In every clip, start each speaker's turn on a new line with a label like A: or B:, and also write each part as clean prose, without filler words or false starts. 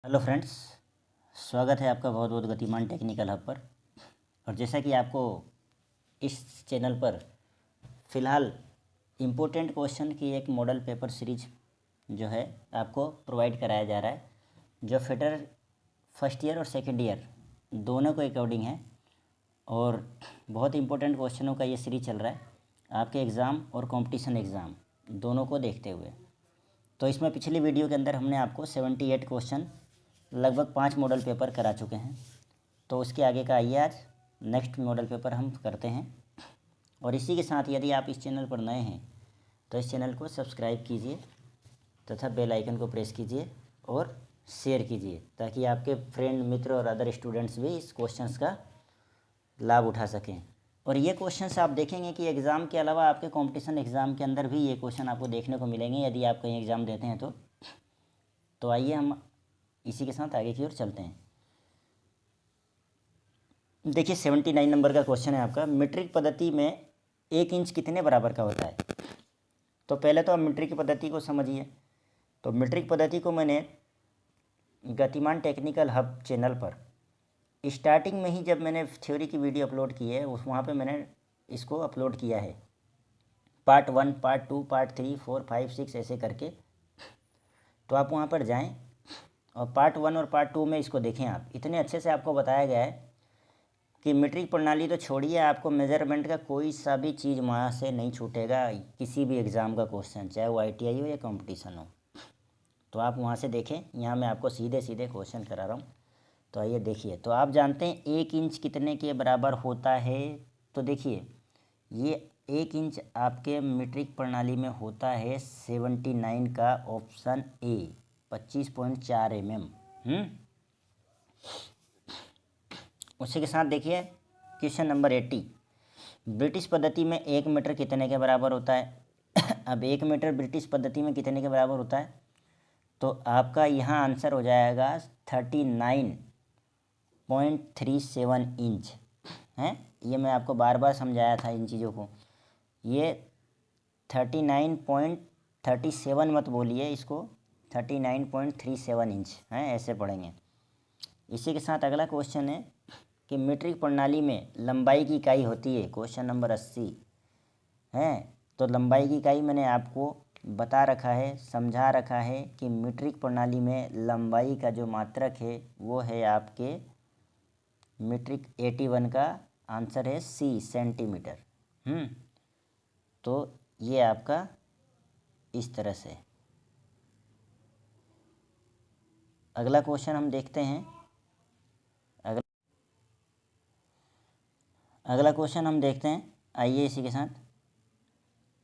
A: Hello friends, स्वागत है आपका बहुत बहुत गतिमान टेक्निकल हब पर। और जैसा कि आपको इस चैनल पर फ़िलहाल इम्पोर्टेंट क्वेश्चन की एक मॉडल पेपर सीरीज जो है आपको प्रोवाइड कराया जा रहा है, जो फेडरल फर्स्ट ईयर और सेकंड ईयर दोनों को अकॉर्डिंग है। और बहुत इंपॉर्टेंट क्वेश्चनों का ये सीरीज चल रहा है आपके एग्ज़ाम और कंपटीशन एग्ज़ाम दोनों को देखते हुए। तो इसमें पिछली वीडियो के अंदर हमने आपको 78 क्वेश्चन लगभग 5 मॉडल पेपर करा चुके हैं। तो उसके आगे का आइए आज नेक्स्ट मॉडल पेपर हम करते हैं। और इसी के साथ यदि आप इस चैनल पर नए हैं तो इस चैनल को सब्सक्राइब कीजिए तथा बेल आइकन को प्रेस कीजिए और शेयर कीजिए, ताकि आपके फ्रेंड, मित्र और अदर स्टूडेंट्स भी इस क्वेश्चंस का लाभ उठा सकें। और ये क्वेश्चंस आप देखेंगे कि एग्ज़ाम के अलावा आपके कंपटीशन एग्ज़ाम के अंदर भी ये क्वेश्चन आपको देखने को मिलेंगे यदि आप कहीं एग्ज़ाम देते हैं तो आइए हम इसी के साथ आगे की ओर चलते हैं। देखिए 79 नंबर का क्वेश्चन है आपका, मीट्रिक पद्धति में 1 इंच कितने बराबर का होता है। तो पहले तो आप मीट्रिक पद्धति को समझिए। तो मीट्रिक पद्धति को मैंने गतिमान टेक्निकल हब चैनल पर स्टार्टिंग में ही जब मैंने थ्योरी की वीडियो अपलोड की है वहाँ पे मैंने इसको अपलोड किया है, पार्ट 1, पार्ट 2, पार्ट 3, 4, 5, 6 ऐसे करके। तो आप वहाँ पर जाएं और पार्ट 1 और पार्ट 2 में इसको देखें। आप इतने अच्छे से आपको बताया गया है कि मीट्रिक प्रणाली तो छोड़िए, आपको मेजरमेंट का कोई सा भी चीज़ वहाँ से नहीं छूटेगा। किसी भी एग्ज़ाम का क्वेश्चन, चाहे वो ITI हो या कंपटीशन हो, तो आप वहाँ से देखें। यहाँ मैं आपको सीधे सीधे क्वेश्चन करा रहा हूँ। तो आइए देखिए। तो आप जानते हैं 1 इंच कितने के बराबर होता है। तो देखिए ये 1 इंच आपके मीट्रिक प्रणाली में होता है 79 का ऑप्शन ए, 25.4 mm। उसी के साथ देखिए क्वेश्चन नंबर 80, ब्रिटिश पद्धति में 1 मीटर कितने के बराबर होता है। अब 1 मीटर ब्रिटिश पद्धति में कितने के बराबर होता है, तो आपका यहाँ आंसर हो जाएगा 39.37 इंच है। ये मैं आपको बार बार समझाया था इन चीज़ों को। ये 39.37 मत बोलिए, इसको 39.37 इंच है, ऐसे पढ़ेंगे। इसी के साथ अगला क्वेश्चन है कि मीट्रिक प्रणाली में लंबाई की इकाई होती है, क्वेश्चन नंबर 80 है। तो लंबाई की इकाई मैंने आपको बता रखा है, समझा रखा है कि मीट्रिक प्रणाली में लंबाई का जो मात्रक है वो है आपके मीट्रिक 81 का आंसर है C, सेंटीमीटर। तो ये आपका इस तरह से। अगला क्वेश्चन हम देखते हैं। अगला क्वेश्चन हम देखते हैं, आइए इसी के साथ।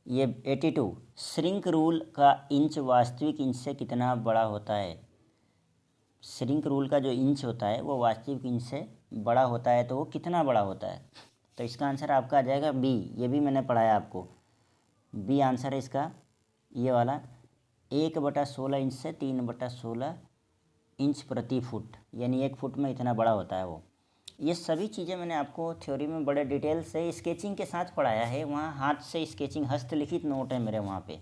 A: ये 82, श्रिंक रूल का इंच वास्तविक इंच से कितना बड़ा होता है। श्रिंक रूल का जो इंच होता है वो वास्तविक इंच से बड़ा होता है, तो वो कितना बड़ा होता है। तो इसका आंसर आपका आ जाएगा बी। ये भी मैंने पढ़ाया आपको, बी आंसर है इसका, ये वाला 1/16 इंच से 3/16 इंच प्रति फुट, यानी 1 फुट में इतना बड़ा होता है वो। ये सभी चीज़ें मैंने आपको थ्योरी में बड़े डिटेल से स्केचिंग के साथ पढ़ाया है। वहाँ हाथ से स्केचिंग, हस्तलिखित नोट है मेरे वहाँ पे,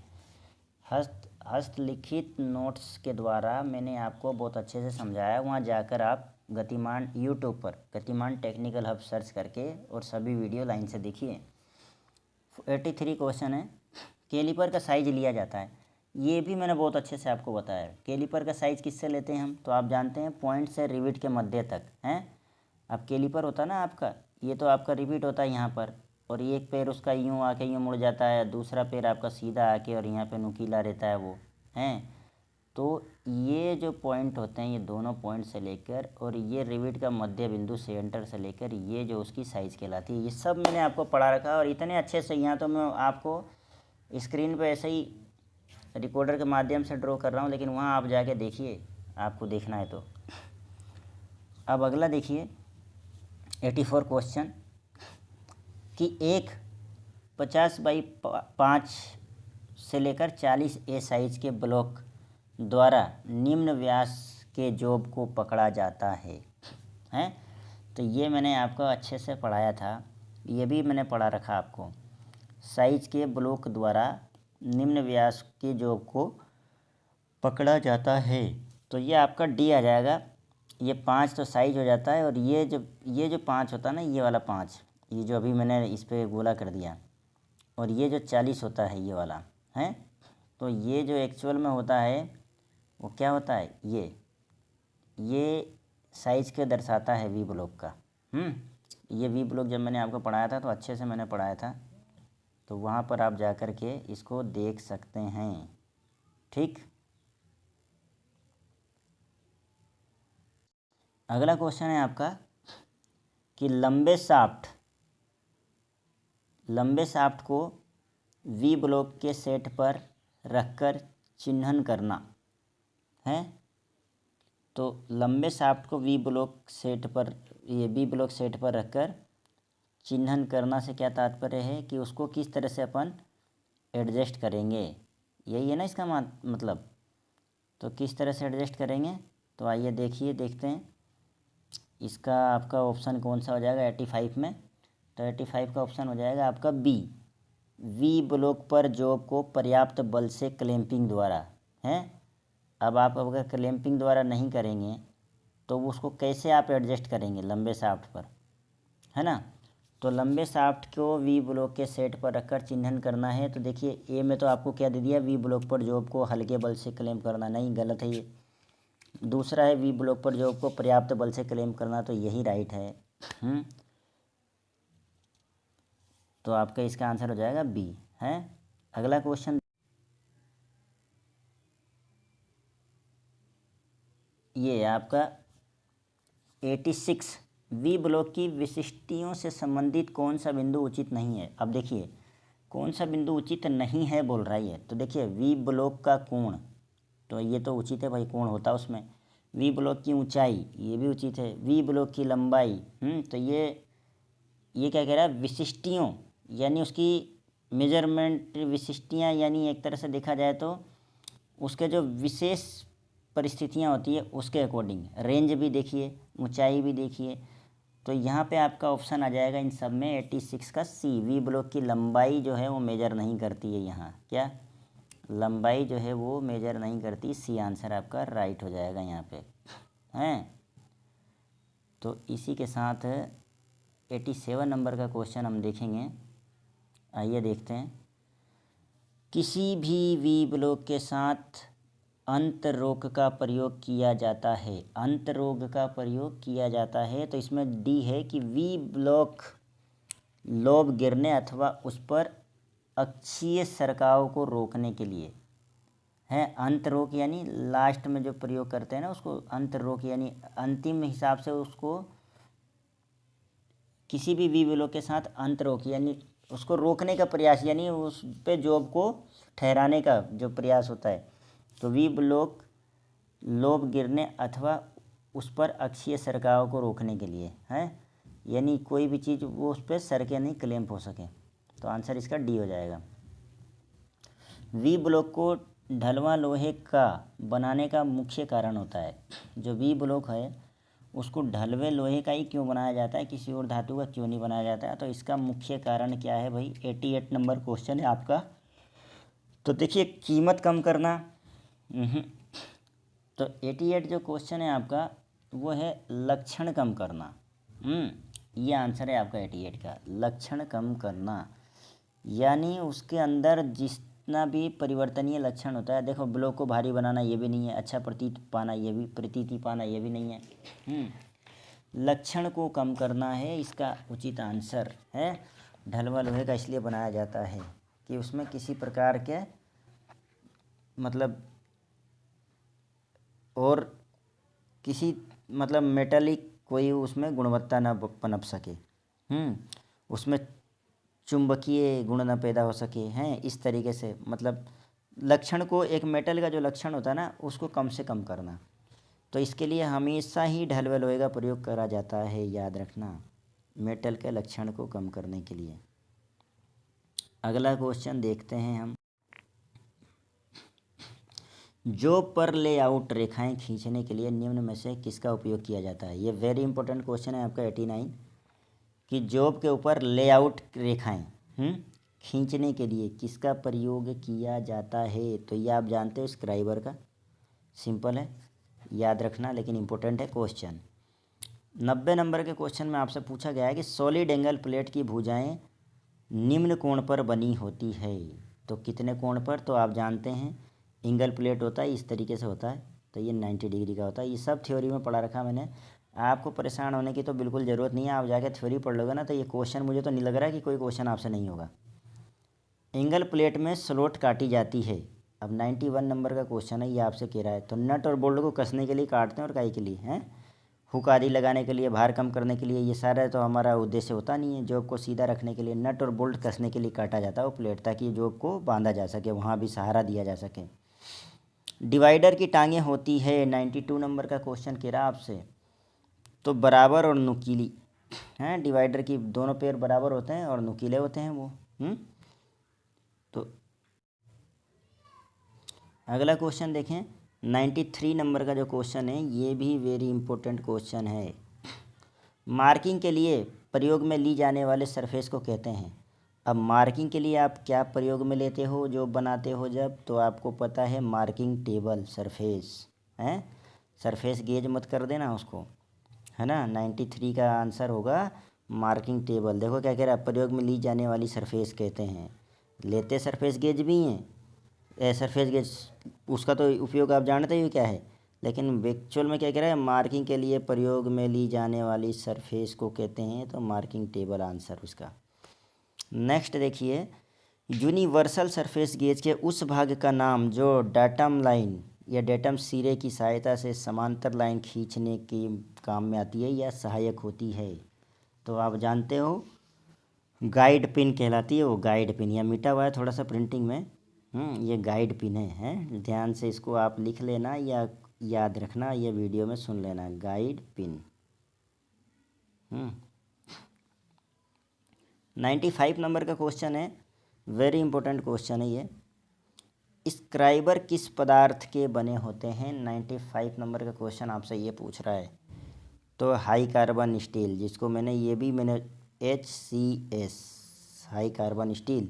A: हस्तलिखित नोट्स के द्वारा मैंने आपको बहुत अच्छे से समझाया। वहाँ जाकर आप गतिमान यूट्यूब पर गतिमान टेक्निकल हब सर्च करके और सभी वीडियो लाइन से देखिए। 83 क्वेश्चन है, कैलिपर का साइज लिया जाता है। ये भी मैंने बहुत अच्छे से आपको बताया। कैलिपर का साइज़ किससे लेते हैं हम, तो आप जानते हैं पॉइंट से रिविट के मध्य तक हैं। अब कैलिपर होता है ना आपका, ये तो आपका रिविट होता है यहाँ पर, और एक पैर उसका यूँ आके यूँ मुड़ जाता है, दूसरा पैर आपका सीधा आके और यहाँ पे नुकीला रहता है वो हैं। तो ये जो पॉइंट होते हैं, ये दोनों पॉइंट से लेकर और ये रिविट का मध्य बिंदु सेंटर से लेकर ये जो उसकी साइज़ कहलाती है, ये सब मैंने आपको पढ़ा रखा है। और इतने अच्छे से यहाँ तो मैं आपको स्क्रीन पे ऐसे ही रिकॉर्डर के माध्यम से ड्रॉ कर रहा हूँ, लेकिन वहाँ आप जाके देखिए, आपको देखना है तो। अब अगला देखिए 84 क्वेश्चन कि एक 50x5 से लेकर 40 A साइज के ब्लॉक द्वारा निम्न व्यास के जॉब को पकड़ा जाता है हैं। तो ये मैंने आपको अच्छे से पढ़ाया था, ये भी मैंने पढ़ा रखा आपको। साइज के ब्लॉक द्वारा निम्न व्यास के जॉब को पकड़ा जाता है। तो ये आपका डी आ जाएगा। ये 5 तो साइज हो जाता है, और ये जो 5 होता है ना, ये वाला 5, ये जो अभी मैंने इस पर गोला कर दिया, और ये जो 40 होता है ये वाला है, तो ये जो एक्चुअल में होता है वो क्या होता है, ये साइज़ के दर्शाता है वी ब्लॉक का। ये वी ब्लॉक जब मैंने आपको पढ़ाया था तो अच्छे से मैंने पढ़ाया था, तो वहाँ पर आप जा कर के इसको देख सकते हैं। ठीक, अगला क्वेश्चन है आपका कि लंबे शाफ्ट को वी ब्लॉक के सेट पर रखकर चिन्हन करना है। तो लंबे शाफ्ट को वी ब्लॉक सेट पर रखकर चिन्हन करना से क्या तात्पर्य है कि उसको किस तरह से अपन एडजस्ट करेंगे, यही है ना इसका मतलब। तो किस तरह से एडजस्ट करेंगे, तो आइए देखते हैं। इसका आपका ऑप्शन कौन सा हो जाएगा 85 में, तो 85 का ऑप्शन हो जाएगा आपका बी, वी ब्लॉक पर जॉब को पर्याप्त बल से क्लैंपिंग द्वारा है। अब आप अगर क्लैंपिंग द्वारा नहीं करेंगे तो उसको कैसे आप एडजस्ट करेंगे लंबे शाफ्ट पर, है ना। तो लंबे शाफ्ट को वी ब्लॉक के सेट पर रखकर चिन्हन करना है। तो देखिए ए में तो आपको क्या दे दिया, वी ब्लॉक पर जॉब को हल्के बल से क्लेम करना, नहीं, गलत है ये। दूसरा है वी ब्लॉक पर जॉब को पर्याप्त बल से क्लेम करना, तो यही राइट है। तो आपका इसका आंसर हो जाएगा बी है। अगला क्वेश्चन, ये आपका 86, वी ब्लॉक की विशिष्टियों से संबंधित कौन सा बिंदु उचित नहीं है। अब देखिए कौन सा बिंदु उचित नहीं है बोल रहा है, तो देखिए वी ब्लॉक का कोण, तो ये तो उचित है भाई, कोण होता है उसमें। वी ब्लॉक की ऊंचाई, ये भी उचित है। वी ब्लॉक की लंबाई, तो ये क्या कह रहा है, विशिष्टियों यानी उसकी मेजरमेंट, विशिष्टियाँ यानी एक तरह से देखा जाए तो उसके जो विशेष परिस्थितियाँ होती है उसके अकॉर्डिंग रेंज भी देखिए, ऊंचाई भी देखिए। तो यहाँ पे आपका ऑप्शन आ जाएगा इन सब में 86 का सी, वी ब्लॉक की लंबाई जो है वो मेजर नहीं करती है। यहाँ क्या लंबाई जो है वो मेजर नहीं करती, सी आंसर आपका राइट हो जाएगा यहाँ पे हैं। तो इसी के साथ 87 नंबर का क्वेश्चन हम देखेंगे। आइए देखते हैं। किसी भी वी ब्लॉक के साथ अंतरोग का प्रयोग किया जाता है, अंतरोग का प्रयोग किया जाता है। तो इसमें डी है कि वी ब्लॉक लोब गिरने अथवा उस पर अक्षीय सरकाव को रोकने के लिए है। अंतरोग यानी लास्ट में जो प्रयोग करते हैं ना उसको अंतरोग यानी अंतिम हिसाब से उसको किसी भी वी ब्लॉक के साथ अंतरोग यानी उसको रोकने का प्रयास, यानी उस पे जॉब को ठहराने का जो प्रयास होता है। तो वी ब्लॉक लोब गिरने अथवा उस पर अक्षीय सरकाव को रोकने के लिए है, यानी कोई भी चीज़ वो उस पर सरके नहीं, क्लैंप हो सके। तो आंसर इसका डी हो जाएगा। वी ब्लॉक को ढलवां लोहे का बनाने का मुख्य कारण होता है, जो वी ब्लॉक है उसको ढलवे लोहे का ही क्यों बनाया जाता है, किसी और धातु का क्यों नहीं बनाया जाता है। तो इसका मुख्य कारण क्या है भाई, 88 नंबर क्वेश्चन है आपका। तो देखिए कीमत कम करना, तो 88 जो क्वेश्चन है आपका वो है लक्षण कम करना। ये आंसर है आपका 88 का, लक्षण कम करना, यानी उसके अंदर जितना भी परिवर्तनीय लक्षण होता है। देखो ब्लॉक को भारी बनाना ये भी नहीं है, अच्छा प्रतीति पाना ये भी नहीं है। लक्षण को कम करना है इसका उचित आंसर है। ढलवा लोहे का इसलिए बनाया जाता है कि उसमें किसी प्रकार के मतलब और किसी मतलब मेटालिक कोई उसमें गुणवत्ता ना पनप सके, उसमें चुंबकीय गुण न पैदा हो सके हैं। इस तरीके से मतलब लक्षण को, एक मेटल का जो लक्षण होता है ना उसको कम से कम करना। तो इसके लिए हमेशा ही ढलवे लोहे का प्रयोग करा जाता है, याद रखना, मेटल के लक्षण को कम करने के लिए। अगला क्वेश्चन देखते हैं हम। जॉब पर लेआउट रेखाएं खींचने के लिए निम्न में से किसका उपयोग किया जाता है। ये वेरी इंपॉर्टेंट क्वेश्चन है आपका 89 कि जॉब के ऊपर लेआउट रेखाएं खींचने के लिए किसका प्रयोग किया जाता है। तो ये आप जानते हो स्क्राइबर का, सिंपल है, याद रखना, लेकिन इम्पोर्टेंट है क्वेश्चन। 90 नंबर के क्वेश्चन में आपसे पूछा गया है कि सॉलिड एंगल प्लेट की भुजाएं निम्न कोण पर बनी होती है। तो कितने कोण पर? तो आप जानते हैं एंगल प्लेट होता है इस तरीके से होता है, तो ये 90 डिग्री का होता है। ये सब थ्योरी में पढ़ा रखा मैंने, आपको परेशान होने की तो बिल्कुल ज़रूरत नहीं है। आप जाके थ्योरी पढ़ लोगे ना तो ये क्वेश्चन, मुझे तो नहीं लग रहा है कि कोई क्वेश्चन आपसे नहीं होगा। एंगल प्लेट में स्लोट काटी जाती है। अब 91 नंबर का क्वेश्चन है, ये आपसे कह रहा है। तो नट और बोल्ट को कसने के लिए काटते हैं, और काहे के लिए हैं? हुक आदि लगाने के लिए, भार कम करने के लिए। ये सारा तो हमारा उद्देश्य होता नहीं है। जॉब को सीधा रखने के लिए नट और बोल्ट कसने के लिए काटा जाता है वो प्लेट, ताकि जॉब को बांधा जा सके, वहाँ भी सहारा दिया जा सके। डिवाइडर की टांगें होती है, 92 नंबर का क्वेश्चन कह रहा आपसे। तो बराबर और नुकीली हैं, डिवाइडर की दोनों पैर बराबर होते हैं और नुकीले होते हैं वो। तो अगला क्वेश्चन देखें, 93 नंबर का जो क्वेश्चन है, ये भी वेरी इंपॉर्टेंट क्वेश्चन है। मार्किंग के लिए प्रयोग में ली जाने वाले सरफेस को कहते हैं। अब मार्किंग के लिए आप क्या प्रयोग में लेते हो, जो बनाते हो जब, तो आपको पता है मार्किंग टेबल सरफेस हैं। सरफेस गेज मत कर देना उसको, है ना। 93 का आंसर होगा मार्किंग टेबल। देखो क्या कह रहा है, प्रयोग में ली जाने वाली सरफेस कहते हैं। लेते सरफेस गेज भी हैं, सरफेस गेज उसका तो उपयोग आप जानते ही क्या है, लेकिन एक्चुअल में क्या कह रहा है, मार्किंग के लिए प्रयोग में ली जाने वाली सरफेस को कहते हैं। तो मार्किंग टेबल आंसर उसका। नेक्स्ट देखिए, यूनिवर्सल सरफेस गेज के उस भाग का नाम जो डाटम लाइन या डेटम सिरे की सहायता से समांतर लाइन खींचने के काम में आती है या सहायक होती है। तो आप जानते हो गाइड पिन कहलाती है वो, गाइड पिन, या मिटा हुआ है थोड़ा सा प्रिंटिंग में। ये गाइड पिन है, ध्यान से इसको आप लिख लेना या याद रखना, ये वीडियो में सुन लेना, गाइड पिन। 95 नंबर का क्वेश्चन है, वेरी इंपॉर्टेंट क्वेश्चन है ये। स्क्राइबर किस पदार्थ के बने होते हैं? 95 नंबर का क्वेश्चन आपसे ये पूछ रहा है। तो हाई कार्बन स्टील, जिसको मैंने HCS, हाई कार्बन स्टील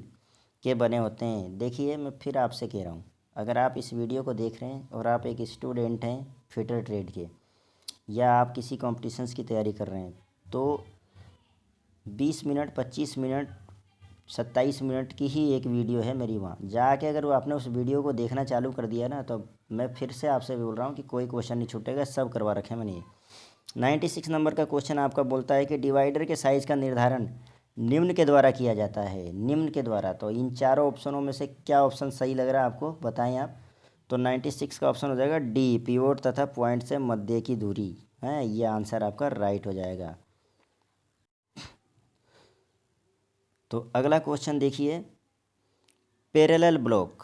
A: के बने होते हैं। देखिए मैं फिर आपसे कह रहा हूँ, अगर आप इस वीडियो को देख रहे हैं और आप एक स्टूडेंट हैं फिटर ट्रेड के, या आप किसी कॉम्पिटिशन्स की तैयारी कर रहे हैं, तो 20 मिनट 25 मिनट 27 मिनट की ही एक वीडियो है मेरी, वहाँ जाके अगर वो आपने उस वीडियो को देखना चालू कर दिया ना, तो मैं फिर से आपसे बोल रहा हूँ कि कोई क्वेश्चन नहीं छूटेगा, सब करवा रखे मैंने ये। 96 नंबर का क्वेश्चन आपका बोलता है कि डिवाइडर के साइज़ का निर्धारण निम्न के द्वारा किया जाता है। निम्न के द्वारा, तो इन चारों ऑप्शनों में से क्या ऑप्शन सही लग रहा है आपको, बताएं आप। तो 96 का ऑप्शन हो जाएगा डी, पिवोट तथा पॉइंट से मध्य की दूरी है, ये आंसर आपका राइट हो जाएगा। तो अगला क्वेश्चन देखिए, पैरेलल ब्लॉक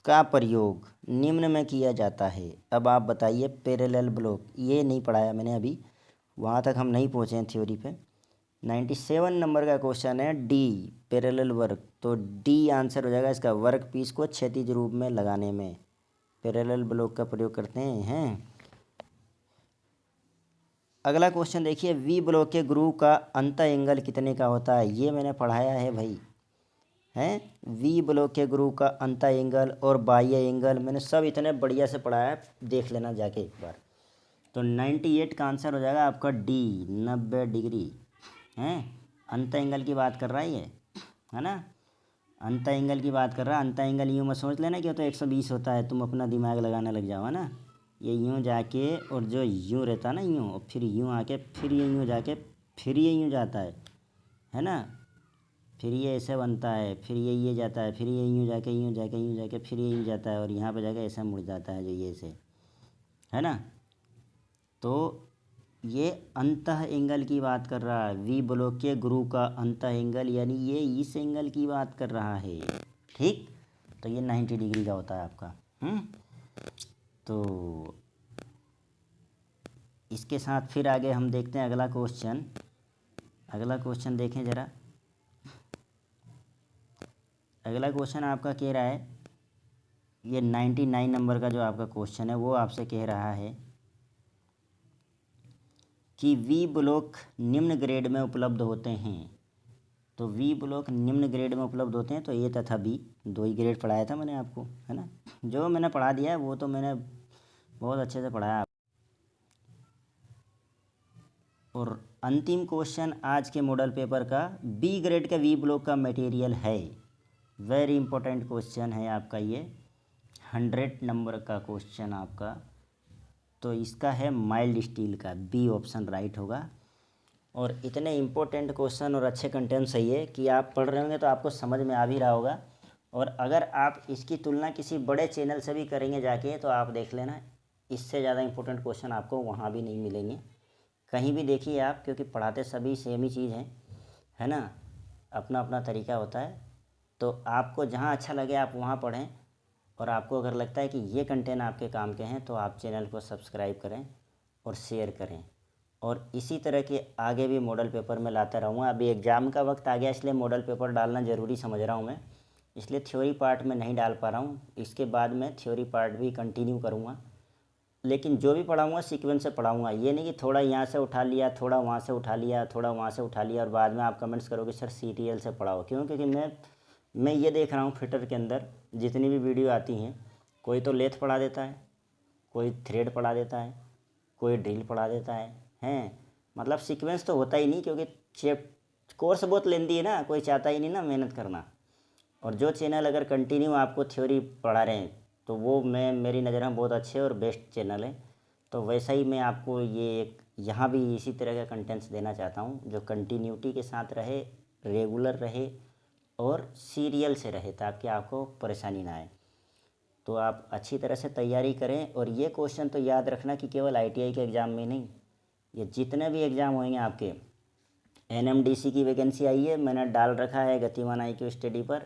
A: का प्रयोग निम्न में किया जाता है। अब आप बताइए, पैरेलल ब्लॉक ये नहीं पढ़ाया मैंने अभी, वहाँ तक हम नहीं पहुँचे हैं थ्योरी पे। 97 नंबर का क्वेश्चन है डी, पैरेलल वर्क। तो डी आंसर हो जाएगा इसका, वर्क पीस को क्षैतिज रूप में लगाने में पैरेलल ब्लॉक का प्रयोग करते हैं। अगला क्वेश्चन देखिए, वी ब्लॉक के ग्रूव का अंत एंगल कितने का होता है? ये मैंने पढ़ाया है भाई, हैं। वी ब्लॉक के ग्रूव का अंत एंगल और बाह्य एंगल मैंने सब इतने बढ़िया से पढ़ाया है, देख लेना जाके एक बार। तो 98 का आंसर हो जाएगा आपका डी, 90 डिग्री हैं। अंत एंगल की बात कर रहा है ये, है ना, अंत एंगल की बात कर रहा है। अंत एंगल यूँ मत सोच लेना कि तो 120 होता है, तुम अपना दिमाग लगाने लग जाओ, है ना। ये यूँ जाके, और जो यूँ रहता है ना यूँ, और फिर यूँ आके, फिर ये यूँ जाके, फिर ये यूँ जाता है ना, फिर ये ऐसे बनता है, फिर ये जाता है, फिर ये यूँ जाके, यूँ जाके, यूँ जाके, फिर ये यूँ जाता है, और यहाँ पे जाके ऐसा मुड़ जाता है, जो ये से, है ना। तो ये अंत एंगल की बात कर रहा है, वी ब्लॉक के ग्रूव का अंत एंगल, यानी ये इस एंगल की बात कर रहा है, ठीक। तो ये 90 डिग्री का होता है आपका। तो इसके साथ फिर आगे हम देखते हैं अगला क्वेश्चन। अगला क्वेश्चन देखें ज़रा। अगला क्वेश्चन आपका कह रहा है, ये 99 नंबर का जो आपका क्वेश्चन है, वो आपसे कह रहा है कि वी ब्लॉक निम्न ग्रेड में उपलब्ध होते हैं। तो वी ब्लॉक निम्न ग्रेड में उपलब्ध होते हैं, तो ए तथा बी, दो ही ग्रेड पढ़ाया था मैंने आपको, है ना। जो मैंने पढ़ा दिया है वो तो मैंने बहुत अच्छे से पढ़ाया। और अंतिम क्वेश्चन आज के मॉडल पेपर का बी ग्रेड का वी ब्लॉक का मटेरियल है। वेरी इंपॉर्टेंट क्वेश्चन है आपका ये, 100 नंबर का क्वेश्चन आपका। तो इसका है माइल्ड स्टील का, बी ऑप्शन राइट होगा। और इतने इम्पोर्टेंट क्वेश्चन और अच्छे कंटेंट सही है कि आप पढ़ रहे होंगे तो आपको समझ में आ भी रहा होगा। और अगर आप इसकी तुलना किसी बड़े चैनल से भी करेंगे जाके तो आप देख लेना, इससे ज़्यादा इम्पोर्टेंट क्वेश्चन आपको वहाँ भी नहीं मिलेंगे, कहीं भी देखिए आप, क्योंकि पढ़ाते सभी सेम ही चीज़ है ना, अपना अपना तरीका होता है। तो आपको जहाँ अच्छा लगे आप वहाँ पढ़ें। और आपको अगर लगता है कि ये कंटेंट आपके काम के हैं तो आप चैनल को सब्सक्राइब करें और शेयर करें। और इसी तरह के आगे भी मॉडल पेपर में लाता रहूँगा। अभी एग्ज़ाम का वक्त आ गया इसलिए मॉडल पेपर डालना ज़रूरी समझ रहा हूँ मैं, इसलिए थ्योरी पार्ट में नहीं डाल पा रहा हूँ। इसके बाद मैं थ्योरी पार्ट भी कंटिन्यू करूँगा, लेकिन जो भी पढ़ाऊँगा सीक्वेंस से पढ़ाऊँगा। ये नहीं कि थोड़ा यहाँ से उठा लिया, थोड़ा वहाँ से उठा लिया, थोड़ा वहाँ से उठा लिया और बाद में आप कमेंट्स करोगे सर सीरियल से पढ़ाओ। क्यों? क्योंकि मैं ये देख रहा हूँ फिटर के अंदर जितनी भी वीडियो आती हैं, कोई तो लेथ पढ़ा देता है, कोई थ्रेड पढ़ा देता है, कोई ड्रिल पढ़ा देता है। मतलब सीक्वेंस तो होता ही नहीं, क्योंकि कोर्स बहुत लेंदी है ना, कोई चाहता ही नहीं ना मेहनत करना। और जो चैनल अगर कंटिन्यू आपको थ्योरी पढ़ा रहे हैं तो वो मेरी नज़र में बहुत अच्छे और बेस्ट चैनल है। तो वैसा ही मैं आपको ये एक यहाँ भी इसी तरह का कंटेंट्स देना चाहता हूँ जो कंटिन्यूटी के साथ रहे, रेगुलर रहे और सीरियल से रहे, ताकि आपको परेशानी ना आए। तो आप अच्छी तरह से तैयारी करें। और ये क्वेश्चन तो याद रखना कि केवल ITI के एग्ज़ाम में नहीं, ये जितने भी एग्ज़ाम होंगे आपके, NMDC की वैकेंसी आई है, मैंने डाल रखा है गतिमान IQ स्टडी पर।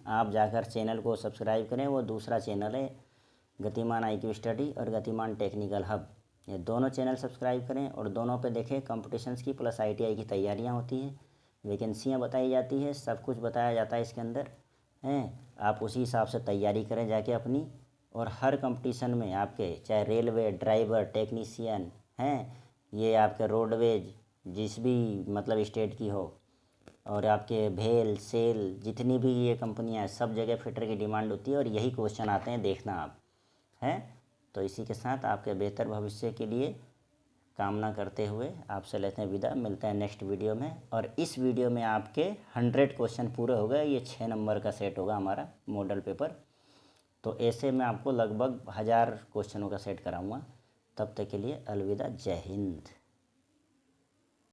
A: आप जाकर चैनल को सब्सक्राइब करें, वो दूसरा चैनल है गतिमान IQ स्टडी और गतिमान टेक्निकल हब। ये दोनों चैनल सब्सक्राइब करें और दोनों पे देखें कॉम्पिटिशन्स की प्लस ITI की तैयारियां होती हैं, वैकेंसियां बताई जाती है, सब कुछ बताया जाता है इसके अंदर हैं। आप उसी हिसाब से तैयारी करें जाके अपनी। और हर कंपटीशन में आपके चाहे रेलवे ड्राइवर टेक्नीशियन हैं, ये आपके रोडवेज जिस भी मतलब स्टेट की हो, और आपके भेल सेल जितनी भी ये कंपनियां हैं, सब जगह फिटर की डिमांड होती है और यही क्वेश्चन आते हैं, देखना आप हैं। तो इसी के साथ आपके बेहतर भविष्य के लिए कामना करते हुए आपसे लेते हैं विदा। मिलते हैं नेक्स्ट वीडियो में। और इस वीडियो में आपके 100 क्वेश्चन पूरे हो गए। ये 6 नंबर का सेट होगा हमारा मॉडल पेपर। तो ऐसे में आपको लगभग 1000 क्वेश्चनों का सेट कराऊंगा। तब तक के लिए अलविदा, जय हिंद।